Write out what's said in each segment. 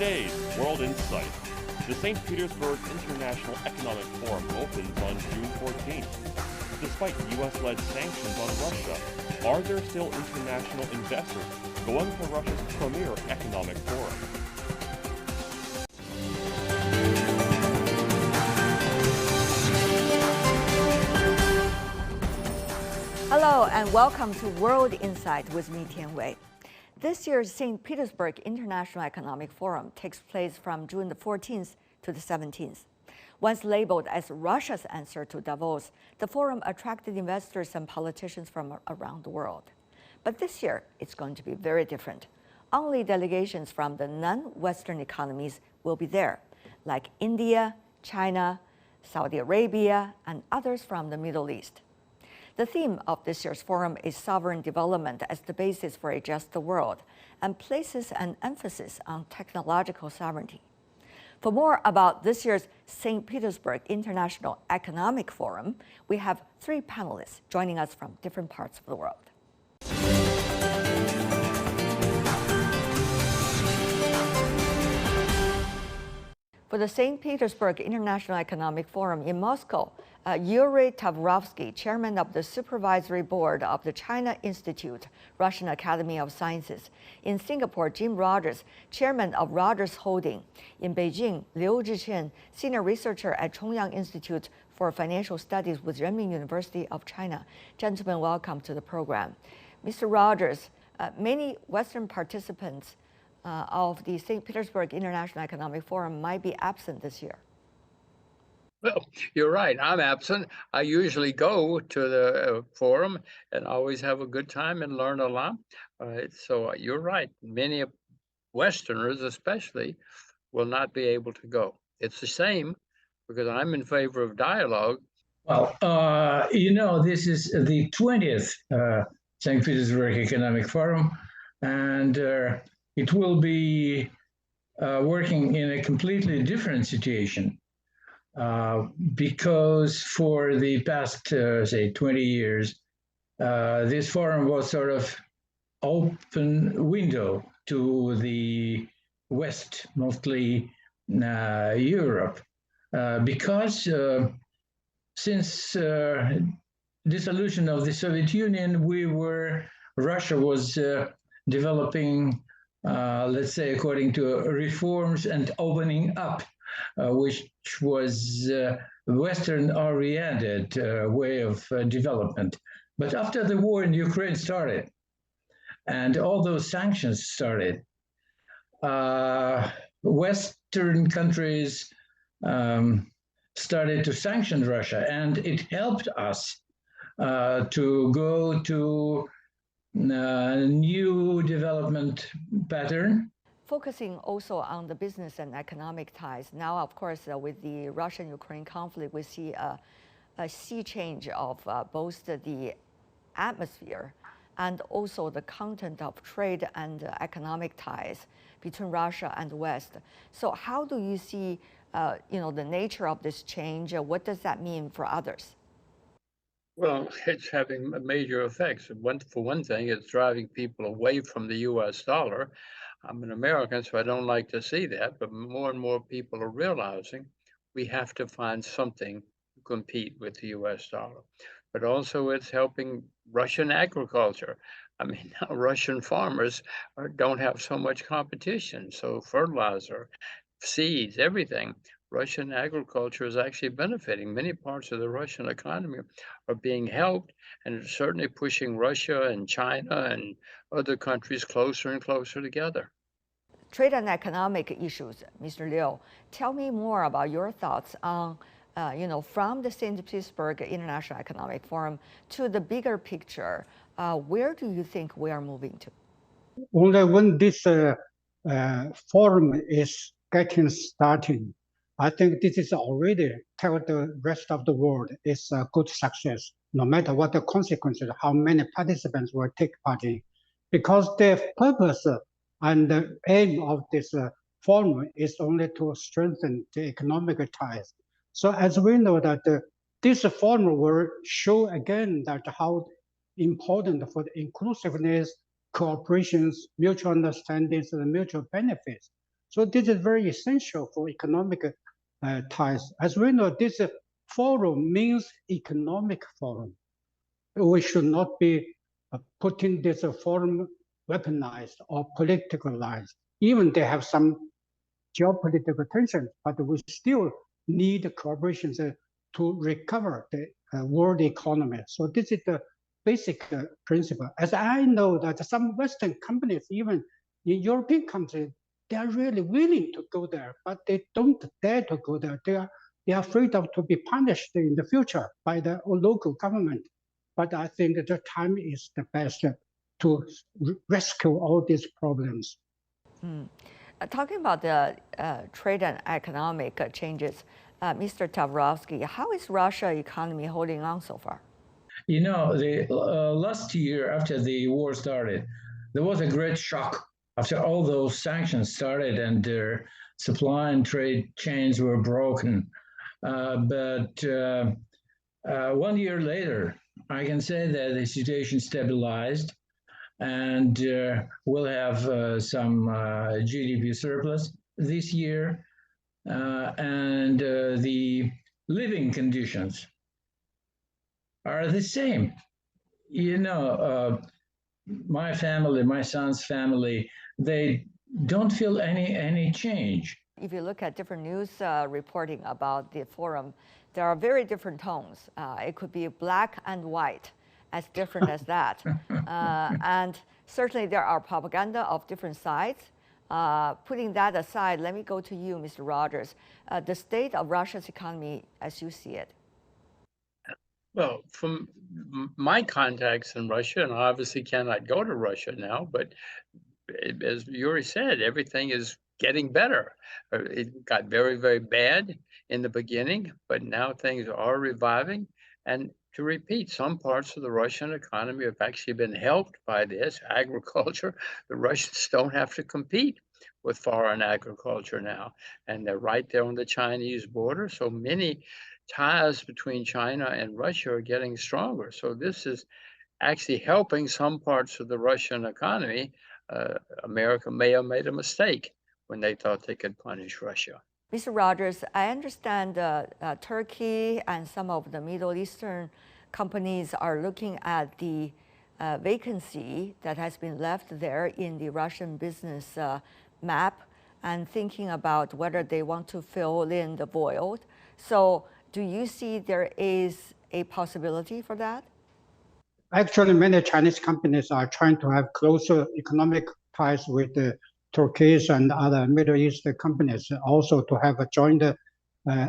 Today's World Insight. The St. Petersburg International Economic Forum opens on June 14th. Despite U.S.-led sanctions on Russia, are there still international investors going to Russia's premier economic forum? Hello and welcome to World Insight with me, Tian Wei. This year's St. Petersburg International Economic Forum takes place from June the 14th to the 17th. Once labeled as Russia's answer to Davos, the forum attracted investors and politicians from around the world. But this year, it's going to be very different. Only delegations from the non-Western economies will be there, like India, China, Saudi Arabia, and others from the Middle East. The theme of this year's forum is sovereign development as the basis for a just world, and places an emphasis on technological sovereignty. For more about this year's St. Petersburg International Economic Forum, we have three panelists joining us from different parts of the world. For the St. Petersburg International Economic Forum in Moscow, Yuri Tavrovsky, chairman of the supervisory board of the China Institute, Russian Academy of Sciences. In Singapore, Jim Rogers, chairman of Rogers Holding. In Beijing, Liu Zhichen, senior researcher at Chongyang Institute for Financial Studies with Renmin University of China. Gentlemen, welcome to the program. Mr. Rogers, many Western participants of the St. Petersburg International Economic Forum might be absent this year. Well, you're right. I'm absent. I usually go to the forum and always have a good time and learn a lot. So you're right. Many Westerners, especially, will not be able to go. It's the same because I'm in favor of dialogue. Well, this is the 20th St. Petersburg Economic Forum, and it will be working in a completely different situation. Because for the past, say, 20 years, this forum was sort of open window to the West, mostly Europe, because since dissolution of the Soviet Union, Russia was developing, let's say, according to reforms and opening up, which was Western-oriented way of development. But after the war in Ukraine started, and all those sanctions started, Western countries started to sanction Russia, and it helped us to go to a new development pattern. Focusing also on the business and economic ties. Now, of course, with the Russian-Ukraine conflict, we see a sea change of both the atmosphere and also the content of trade and economic ties between Russia and the West. So how do you see the nature of this change? What does that mean for others? Well, it's having major effects. For one thing, it's driving people away from the U.S. dollar. I'm an American, so I don't like to see that, but more and more people are realizing we have to find something to compete with the U.S. dollar. But also it's helping Russian agriculture. I mean, now Russian farmers don't have so much competition, so fertilizer, seeds, everything. Russian agriculture is actually benefiting. Many parts of the Russian economy are being helped, and it's certainly pushing Russia and China and other countries closer and closer together. Trade and economic issues, Mr. Liu. Tell me more about your thoughts on, from the St. Petersburg International Economic Forum to the bigger picture. Where do you think we are moving to? Only when this forum is getting started, I think this is already tell the rest of the world it's a good success, no matter what the consequences, how many participants will take part in. Because the purpose and the aim of this forum is only to strengthen the economic ties. So as we know that this forum will show again that how important for the inclusiveness, cooperations, mutual understandings, and mutual benefits So this is very essential for economic ties. As we know, this forum means economic forum. We should not be putting this forum weaponized or politicalized. Even they have some geopolitical tensions, but we still need cooperation to recover the world economy. So this is the basic principle. As I know that some Western companies, even in European countries, they are really willing to go there, but they don't dare to go there. They are afraid of to be punished in the future by the local government. But I think the time is the best to rescue all these problems. Talking about the trade and economic changes, Mr. Tavrovsky, how is Russia economy holding on so far? You know, the last year after the war started, there was a great shock after all those sanctions started and their supply and trade chains were broken. But 1 year later, I can say that the situation stabilized and we'll have some GDP surplus this year, and the living conditions are the same. You know, my family, my son's family, they don't feel any change. If you look at different news reporting about the forum, there are very different tones. It could be black and white, as different as that. And certainly there are propaganda of different sides. Putting that aside, let me go to you, Mr. Rogers. The state of Russia's economy as you see it. Well, from my contacts in Russia, and I obviously cannot go to Russia now, but as Yuri said, everything is getting better. It got very, very bad in the beginning, but now things are reviving. And to repeat, some parts of the Russian economy have actually been helped by this agriculture. The Russians don't have to compete with foreign agriculture now, and they're right there on the Chinese border. So many ties between China and Russia are getting stronger. So this is actually helping some parts of the Russian economy. America may have made a mistake when they thought they could punish Russia. Mr. Rogers, I understand Turkey and some of the Middle Eastern companies are looking at the vacancy that has been left there in the Russian business map and thinking about whether they want to fill in the void. So do you see there is a possibility for that? Actually, many Chinese companies are trying to have closer economic ties with the Turkish and other Middle East companies, also to have a joint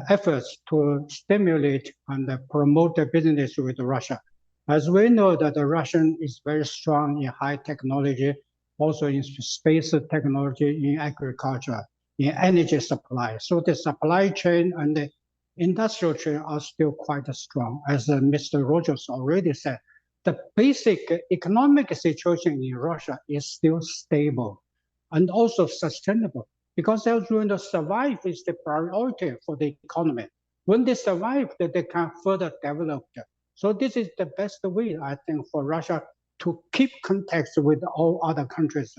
efforts to stimulate and promote the business with Russia. As we know that the Russian is very strong in high technology, also in space technology, in agriculture, in energy supply. So the supply chain and the industrial chain are still quite strong. As Mr. Rogers already said, the basic economic situation in Russia is still stable and also sustainable, because they're going to survive is the priority for the economy. When they survive, that they can further develop. So this is the best way, I think, for Russia to keep contact with all other countries,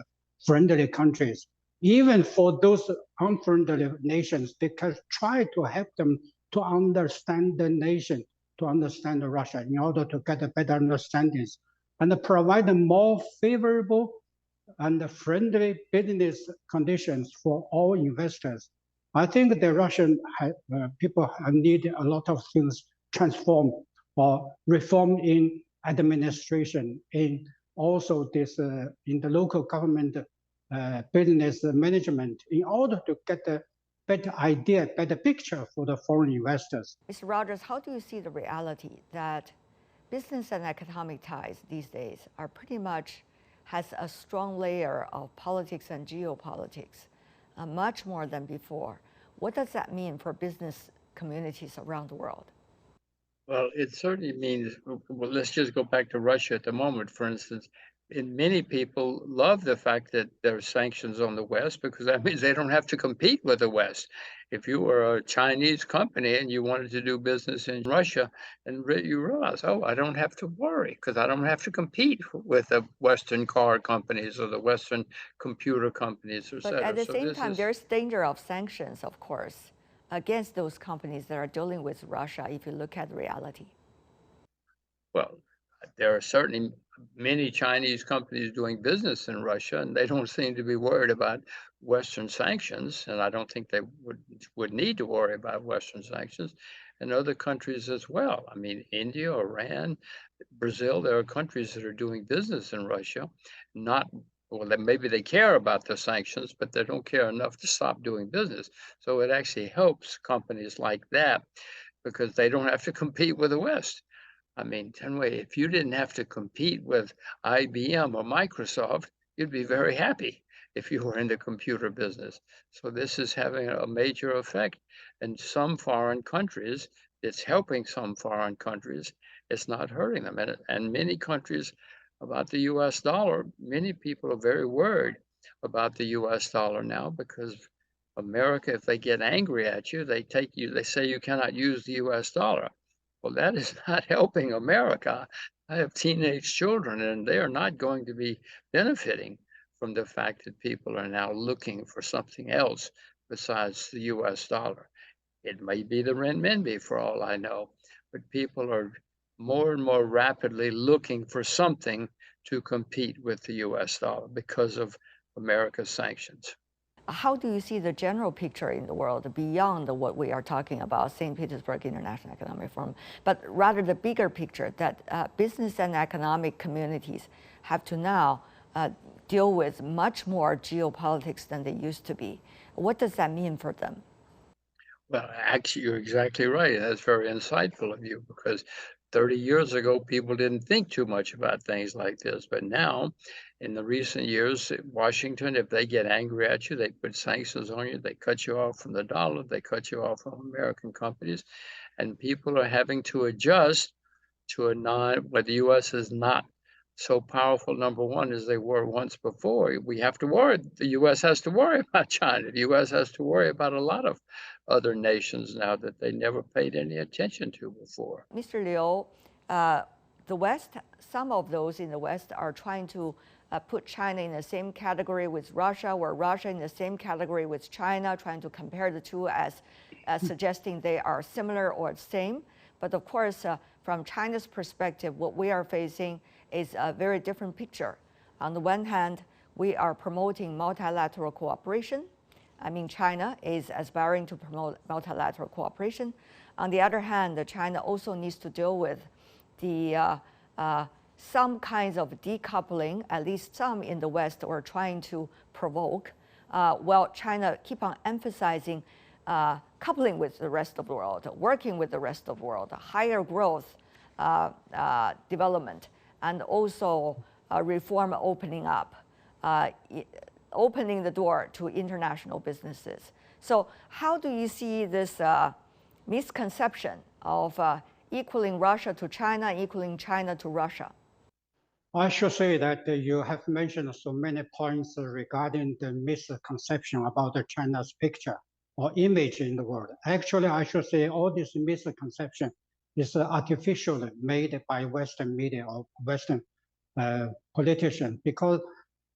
friendly countries. Even for those unfriendly nations, they can try to help them to understand the nation, to understand Russia in order to get a better understanding and provide more favorable and friendly business conditions for all investors. I think the Russian people need a lot of things transformed or reform in administration, in also this in the local government business management, in order to get a better idea, better picture for the foreign investors. Mr. Rogers, how do you see the reality that business and economic ties these days are pretty much has a strong layer of politics and geopolitics, much more than before? What does that mean for business communities around the world? Well, it certainly means, well, let's just go back to Russia at the moment, for instance. and many people love the fact that there are sanctions on the West because that means they don't have to compete with the West. If you were a Chinese company and you wanted to do business in Russia, and you realize, oh, I don't have to worry because I don't have to compete with the Western car companies or the Western computer companies, et But cetera. at the So same this time, is, there's danger of sanctions, of course, against those companies that are dealing with Russia, if you look at reality. well, there are certainly many Chinese companies doing business in Russia, and they don't seem to be worried about Western sanctions. And I don't think they would need to worry about Western sanctions, and other countries as well. I mean, India, Iran, Brazil, there are countries that are doing business in Russia, not well, maybe they care about the sanctions, but they don't care enough to stop doing business. So it actually helps companies like that because they don't have to compete with the West. I mean, Tenway, if you didn't have to compete with IBM or Microsoft, you'd be very happy if you were in the computer business. So this is having a major effect. And some foreign countries, it's helping some foreign countries. It's not hurting them. And many countries about the US dollar, many people are very worried about the US dollar now because America, if they get angry at you, they say you cannot use the US dollar. Well, that is not helping America. I have teenage children, and they are not going to be benefiting from the fact that people are now looking for something else besides the US dollar. It may be the renminbi for all I know, but people are more and more rapidly looking for something to compete with the US dollar because of America's sanctions. How do you see the general picture in the world beyond what we are talking about, St. Petersburg International Economic Forum, but rather the bigger picture that business and economic communities have to now deal with much more geopolitics than they used to be? What does that mean for them? Well, actually, you're exactly right. That's very insightful of you because 30 years ago, people didn't think too much about things like this. But now, in the recent years, Washington, if they get angry at you, they put sanctions on you, they cut you off from the dollar, they cut you off from American companies, and people are having to adjust to where the U.S. is not so powerful, number one, as they were once before. We have to worry. The U.S. has to worry about China. The U.S. has to worry about a lot of other nations now that they never paid any attention to before. Mr. Liu, the West, some of those in the West are trying to put China in the same category with Russia, or Russia in the same category with China, trying to compare the two as suggesting they are similar or the same. But of course, from China's perspective, what we are facing is a very different picture. On the one hand, we are promoting multilateral cooperation. I mean, China is aspiring to promote multilateral cooperation. On the other hand, China also needs to deal with the some kinds of decoupling, at least some in the West are trying to provoke, while China keep on emphasizing coupling with the rest of the world, working with the rest of the world, higher growth development, and also reform opening up, opening the door to international businesses. So how do you see this misconception of equaling Russia to China, equaling China to Russia? I should say that you have mentioned so many points regarding the misconception about China's picture or image in the world. Actually, I should say all this misconception is artificially made by Western media or Western politicians, because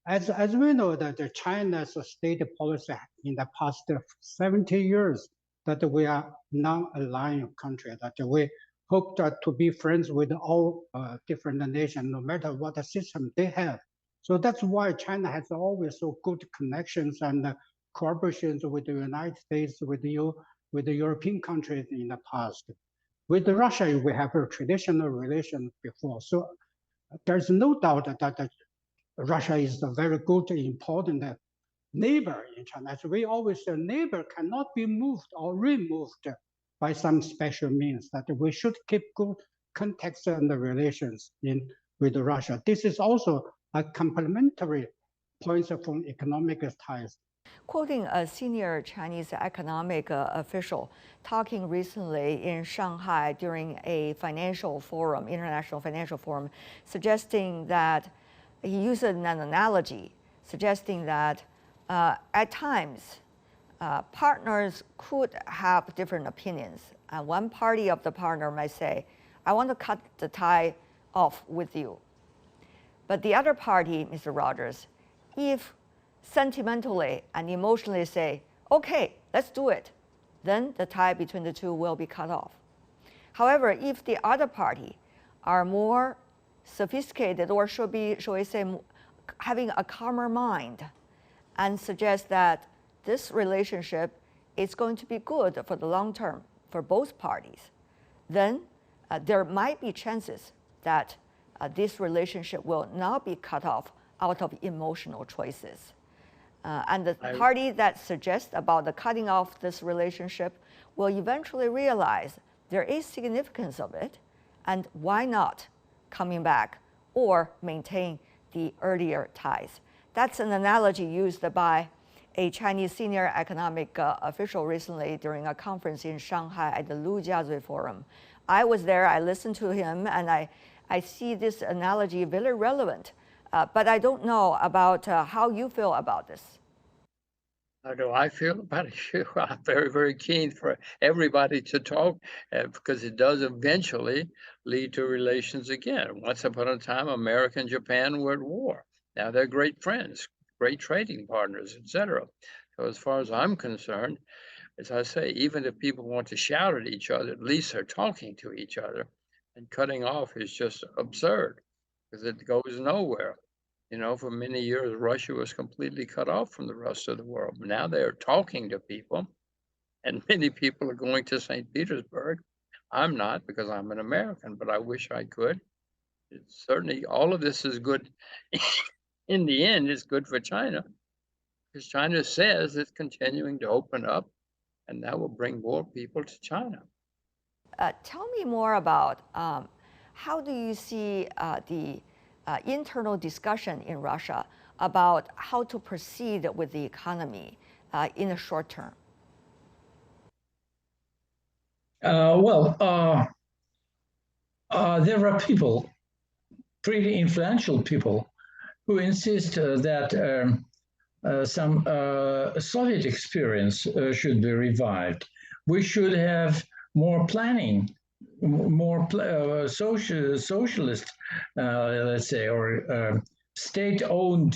as we know that China's state policy in the past 70 years that we are non-aligned country, that we hope to be friends with all different nations, no matter what the system they have. So that's why China has always so good connections and cooperations with the United States, with the European countries in the past. With Russia, we have a traditional relation before. So there's no doubt that Russia is a very good, important neighbor in China. As we always say, neighbor cannot be moved or removed by some special means, that we should keep good contacts and relations with Russia. This is also a complementary point from economic ties. Quoting a senior Chinese economic official talking recently in Shanghai during a financial forum, international financial forum, suggesting that he used an analogy suggesting that at times partners could have different opinions. And one party of the partner might say, I want to cut the tie off with you. But the other party, Mr. Rogers, if sentimentally and emotionally say, okay, let's do it, then the tie between the two will be cut off. However, if the other party are more sophisticated, or shall we say, having a calmer mind, and suggest that this relationship is going to be good for the long term for both parties, then there might be chances that this relationship will not be cut off out of emotional choices. And the party that suggests about the cutting off this relationship will eventually realize there is significance of it, and why not coming back or maintain the earlier ties. That's an analogy used by a Chinese senior economic official recently during a conference in Shanghai at the Lu Jiazui Forum. I was there, I listened to him, and I see this analogy very relevant. But I don't know about how you feel about this. How do I feel about it? Sure, I'm very, very keen for everybody to talk because it does eventually lead to relations again. Once upon a time, America and Japan were at war. Now they're great friends, great trading partners, etc. So as far as I'm concerned, as I say, even if people want to shout at each other, at least they're talking to each other. And cutting off is just absurd because it goes nowhere. You know, for many years, Russia was completely cut off from the rest of the world. Now they're talking to people, and many people are going to St. Petersburg. I'm not, because I'm an American, but I wish I could. It's certainly, all of this is good. In the end, it's good for China, because China says it's continuing to open up, and that will bring more people to China. Tell me more about how do you see the internal discussion in Russia about how to proceed with the economy in the short term? There are people, pretty influential people, who insist that some Soviet experience should be revived. We should have more planning, more socialist, let's say, or state-owned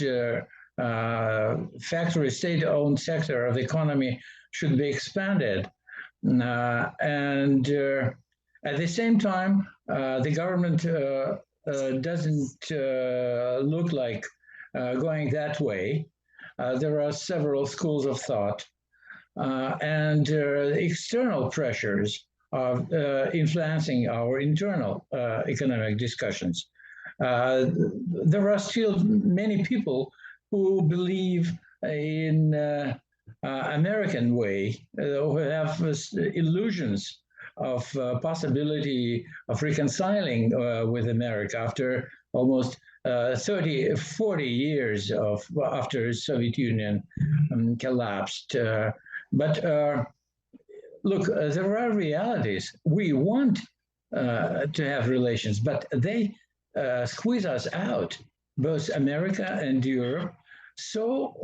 factory, state-owned sector of the economy should be expanded. And at the same time, the government doesn't look like going that way. There are several schools of thought, and external pressures are influencing our internal economic discussions. There are still many people who believe in American way, who have illusions of possibility of reconciling with America after almost 30, 40 years after Soviet Union collapsed. But look, there are realities. We want to have relations, but they squeeze us out, both America and Europe. So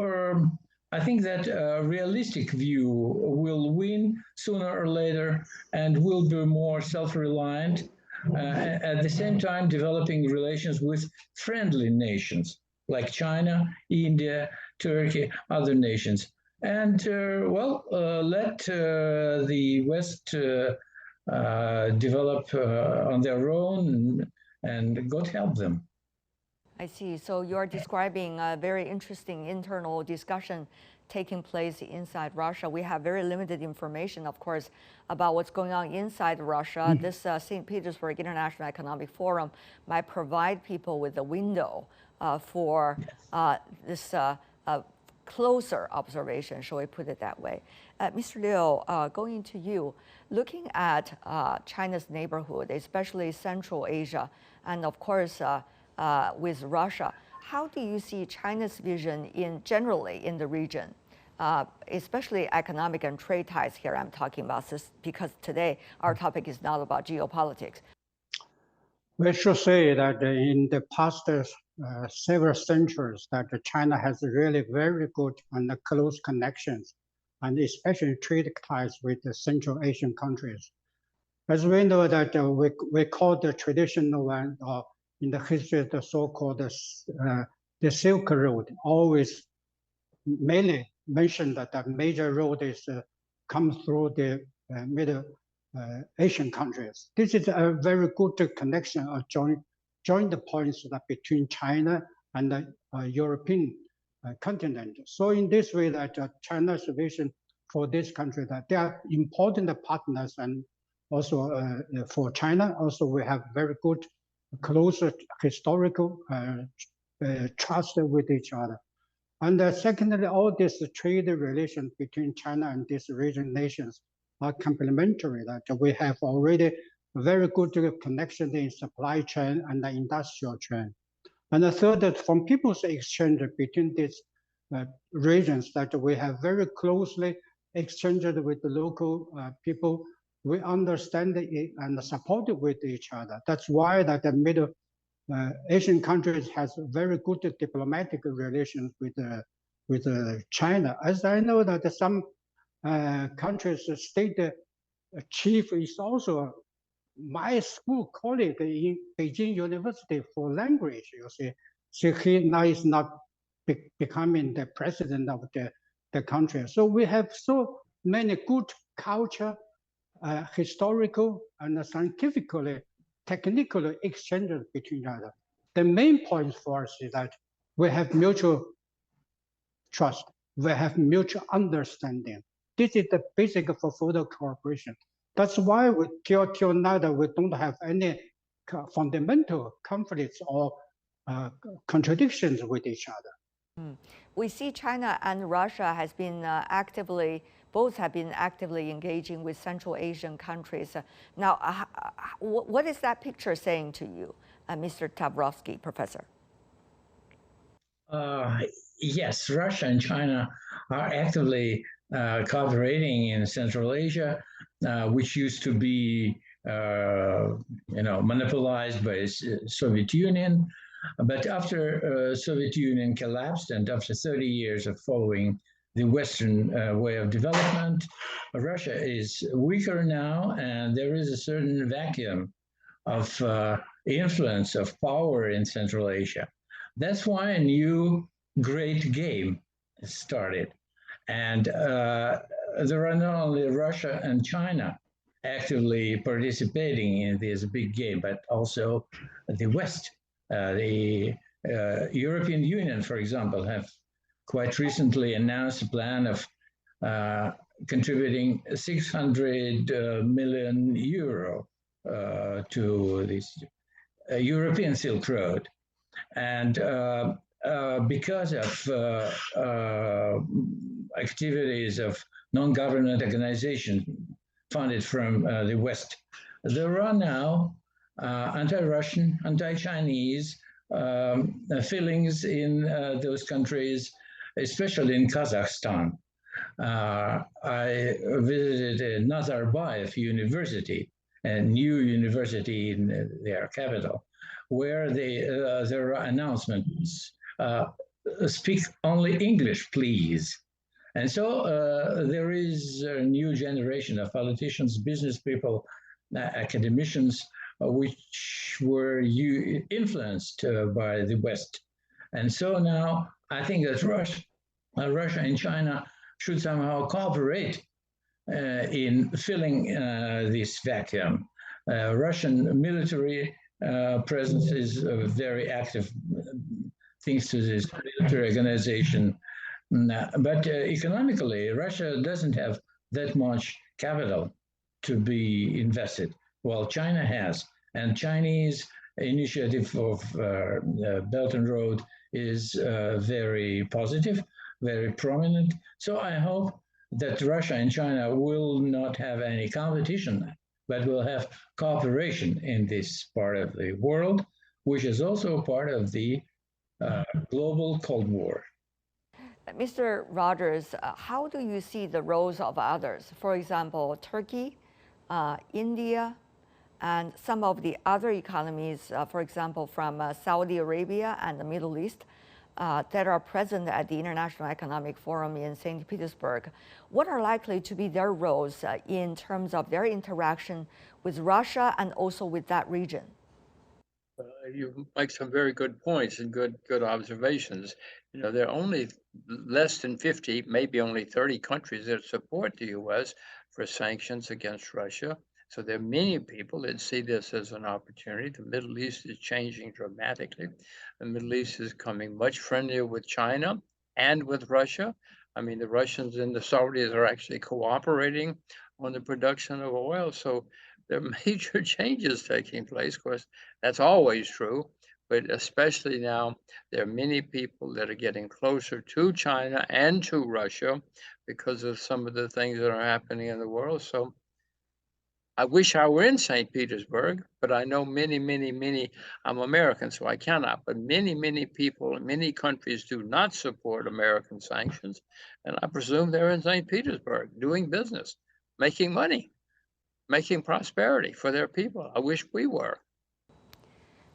I think that a realistic view will win sooner or later and will be more self-reliant, at the same time developing relations with friendly nations like China, India, Turkey, other nations. And let the West develop on their own, and God help them. I see. So you're describing a very interesting internal discussion taking place inside Russia. We have very limited information, of course, about what's going on inside Russia. This St. Petersburg International Economic Forum might provide people with a window for this closer observation, shall we put it that way. Mr. Liu, going to you, looking at China's neighborhood, especially Central Asia, and of course with Russia, how do you see China's vision generally in the region, especially economic and trade ties here I'm talking about, because today our topic is not about geopolitics? We should say that in the past several centuries that China has really very good and close connections, and especially trade ties with the Central Asian countries. As we know that we call the traditional one, in the history, the so-called the Silk Road, always mainly mentioned that the major road is comes through the Middle Asian countries. This is a very good connection, a joint points that between China and the European continent. So in this way, that China's vision for this country, that they are important partners, and also for China, also we have very good, close historical trust with each other. And secondly, all this trade relations between China and these region nations are complementary, that we have already very good connection in supply chain and the industrial chain. And the third, from people's exchange between these regions, that we have very closely exchanged with the local people. We understand it and support with each other. That's why that the Middle Asian countries has very good diplomatic relations with China. As I know that some countries' state chief is also my school colleague in Beijing University for language. You see, so he now is not becoming the president of the country. So we have so many good culture, historical and scientifically, technically exchanges between each other. The main point for us is that we have mutual trust, we have mutual understanding. This is the basic for further cooperation. That's why till now that we don't have any fundamental conflicts or contradictions with each other. We see China and Russia has been both have been actively engaging with Central Asian countries. Now, what is that picture saying to you, Mr. Tavrovsky, professor? Yes, Russia and China are actively cooperating in Central Asia, which used to be, monopolized by Soviet Union. But after Soviet Union collapsed and after 30 years of following the Western way of development, Russia is weaker now, and there is a certain vacuum of influence, of power in Central Asia. That's why a new great game started. And there are not only Russia and China actively participating in this big game, but also the West. The European Union, for example, have quite recently announced a plan of contributing 600 million euro to this European Silk Road. And because of activities of non-government organizations funded from the West, there are now anti-Russian, anti-Chinese feelings in those countries, especially in Kazakhstan. I visited Nazarbayev University, a new university in their capital, where there are announcements, speak only English, please. And so there is a new generation of politicians, business people, academicians, which were influenced by the West. And so now I think that Russia and China should somehow cooperate in filling this vacuum. Russian military presence is very active, thanks to this military organization. But economically, Russia doesn't have that much capital to be invested, while China has. And Chinese initiative of Belt and Road is very positive, very prominent. So I hope that Russia and China will not have any competition, but will have cooperation in this part of the world, which is also part of the global Cold War. Mr. Rogers, how do you see the roles of others? For example, Turkey, India, And some of the other economies, for example, from Saudi Arabia and the Middle East, that are present at the International Economic Forum in St. Petersburg, what are likely to be their roles in terms of their interaction with Russia and also with that region? You make some very good points and good observations. There are only less than 50, maybe only 30 countries that support the U.S. for sanctions against Russia. So there are many people that see this as an opportunity. The Middle East is changing dramatically. The Middle East is becoming much friendlier with China and with Russia. I mean, the Russians and the Saudis are actually cooperating on the production of oil. So there are major changes taking place. Of course, that's always true, but especially now, there are many people that are getting closer to China and to Russia because of some of the things that are happening in the world. So I wish I were in St. Petersburg, but I know many, I'm American, so I cannot, but many people in many countries do not support American sanctions. And I presume they're in St. Petersburg doing business, making money, making prosperity for their people. I wish we were.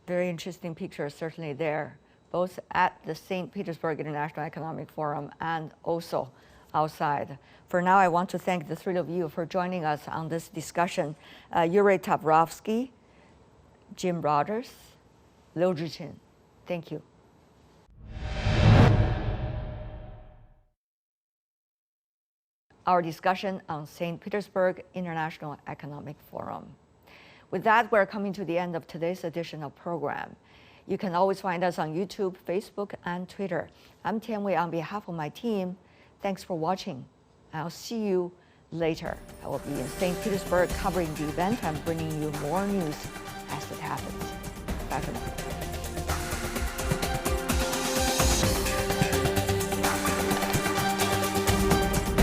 Very interesting picture, certainly there, both at the St. Petersburg International Economic Forum and also outside. For now, I want to thank the three of you for joining us on this discussion. Yuri Tavrovsky, Jim Rogers, Liu Zhichen. Thank you. Our discussion on St. Petersburg International Economic Forum. With that, we're coming to the end of today's edition of program. You can always find us on YouTube, Facebook, and Twitter. I'm Tian Wei on behalf of my team. Thanks for watching. I'll see you later. I will be in St. Petersburg covering the event and bringing you more news as it happens. Bye for now.